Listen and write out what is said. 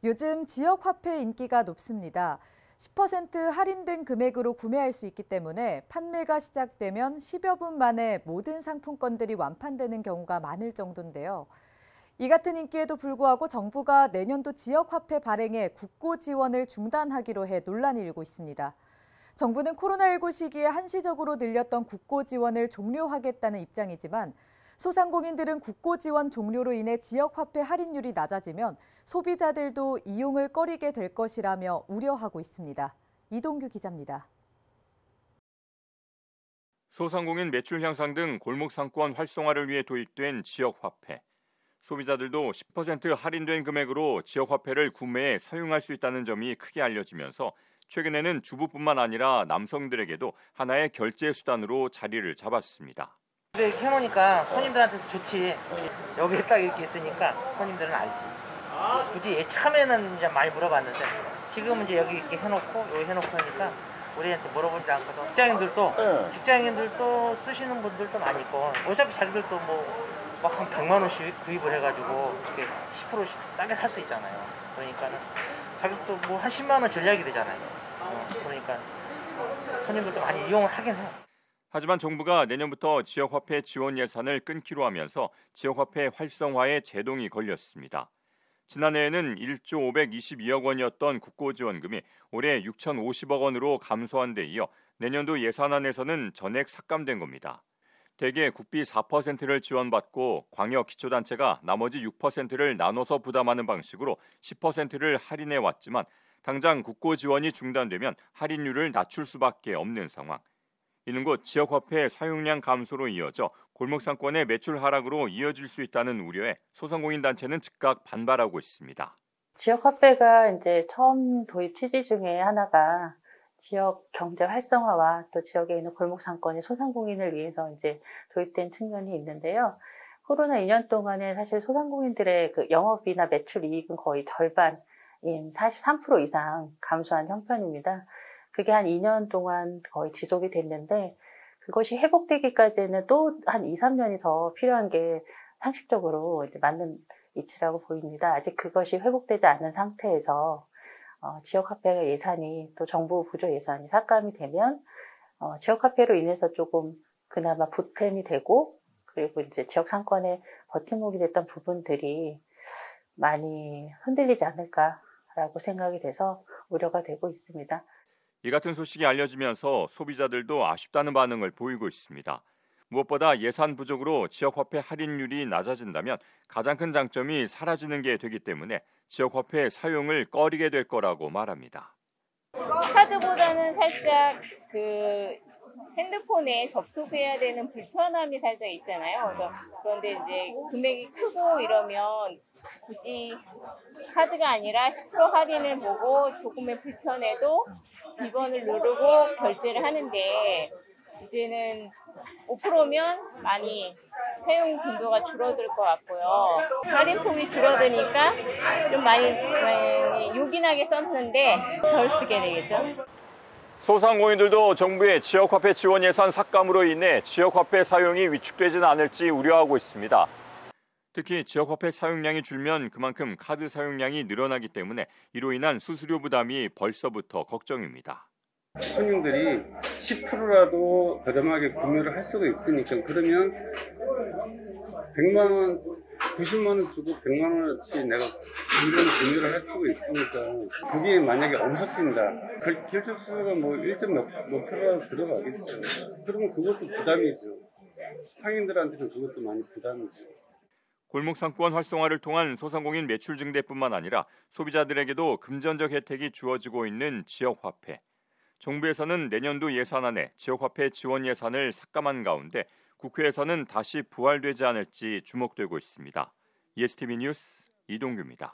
요즘 지역화폐 인기가 높습니다. 10% 할인된 금액으로 구매할 수 있기 때문에 판매가 시작되면 10여 분 만에 모든 상품권들이 완판되는 경우가 많을 정도인데요. 이 같은 인기에도 불구하고 정부가 내년도 지역화폐 발행에 국고 지원을 중단하기로 해 논란이 일고 있습니다. 정부는 코로나19 시기에 한시적으로 늘렸던 국고 지원을 종료하겠다는 입장이지만 소상공인들은 국고 지원 종료로 인해 지역화폐 할인율이 낮아지면 소비자들도 이용을 꺼리게 될 것이라며 우려하고 있습니다. 이동규 기자입니다. 소상공인 매출 향상 등 골목 상권 활성화를 위해 도입된 지역화폐. 소비자들도 10% 할인된 금액으로 지역화폐를 구매해 사용할 수 있다는 점이 크게 알려지면서 최근에는 주부뿐만 아니라 남성들에게도 하나의 결제 수단으로 자리를 잡았습니다. 이렇게 해놓으니까 손님들한테 좋지. 여기에 딱 이렇게 있으니까 손님들은 알지. 굳이 처음에는 이제 많이 물어봤는데 지금은 이제 여기 이렇게 해놓고 여기 해놓고 하니까 우리한테 물어보지 않거든. 직장인들도 쓰시는 분들도 많이 있고 어차피 자기들도 뭐 한 100만 원씩 구입을 해가지고 이렇게 10%씩 싸게 살 수 있잖아요. 그러니까는 자기도 뭐 한 10만 원 전략이 되잖아요. 그러니까 손님들도 많이 이용을 하긴 해요. 하지만 정부가 내년부터 지역화폐 지원 예산을 끊기로 하면서 지역화폐 활성화에 제동이 걸렸습니다. 지난해에는 1조 522억 원이었던 국고지원금이 올해 6,050억 원으로 감소한 데 이어 내년도 예산안에서는 전액 삭감된 겁니다. 대개 국비 4%를 지원받고 광역기초단체가 나머지 6%를 나눠서 부담하는 방식으로 10%를 할인해 왔지만 당장 국고지원이 중단되면 할인율을 낮출 수밖에 없는 상황. 이는 곧 지역화폐 사용량 감소로 이어져 골목상권의 매출 하락으로 이어질 수 있다는 우려에 소상공인 단체는 즉각 반발하고 있습니다. 지역화폐가 이제 처음 도입 취지 중에 하나가 지역 경제 활성화와 또 지역에 있는 골목상권의 소상공인을 위해서 이제 도입된 측면이 있는데요. 코로나 2년 동안에 사실 소상공인들의 그 영업이나 매출 이익은 거의 절반인 43% 이상 감소한 형편입니다. 그게 한 2년 동안 거의 지속이 됐는데 그것이 회복되기까지는 또 한 2, 3년이 더 필요한 게 상식적으로 이제 맞는 이치라고 보입니다. 아직 그것이 회복되지 않은 상태에서 지역화폐 예산이 또 정부 부조 예산이 삭감이 되면 지역화폐로 인해서 조금 그나마 보탬이 되고 그리고 이제 지역 상권의 버팀목이 됐던 부분들이 많이 흔들리지 않을까라고 생각이 돼서 우려가 되고 있습니다. 이 같은 소식이 알려지면서 소비자들도 아쉽다는 반응을 보이고 있습니다. 무엇보다 예산 부족으로 지역화폐 할인율이 낮아진다면 가장 큰 장점이 사라지는 게 되기 때문에 지역화폐 사용을 꺼리게 될 거라고 말합니다. 카드보다는 살짝 그 핸드폰에 접속해야 되는 불편함이 살짝 있잖아요. 그런데 이제 금액이 크고 이러면 굳이 카드가 아니라 10% 할인을 보고 조금의 불편해도 비번을 누르고 결제를 하는데 이제는 5%면 많이 사용 빈도가 줄어들 것 같고요. 할인폭이 줄어드니까 좀 많이 요긴하게 썼는데 덜 쓰게 되겠죠. 소상공인들도 정부의 지역화폐 지원 예산 삭감으로 인해 지역화폐 사용이 위축되지는 않을지 우려하고 있습니다. 특히 지역화폐 사용량이 줄면 그만큼 카드 사용량이 늘어나기 때문에 이로 인한 수수료 부담이 벌써부터 걱정입니다. 손님들이 10%라도 저렴하게 구매를 할 수가 있으니까 그러면 100만 원, 90만 원 주고 100만 원어치 내가 이런 구매를 할 수가 있으니까 그게 만약에 없어진다. 결제수가 뭐 1몇 프로라도 들어가겠죠. 그러면 그것도 부담이죠. 상인들한테는 그것도 많이 부담이죠. 골목상권 활성화를 통한 소상공인 매출 증대뿐만 아니라 소비자들에게도 금전적 혜택이 주어지고 있는 지역화폐. 정부에서는 내년도 예산안에 지역화폐 지원 예산을 삭감한 가운데 국회에서는 다시 부활되지 않을지 주목되고 있습니다. ESTV 뉴스 이동규입니다.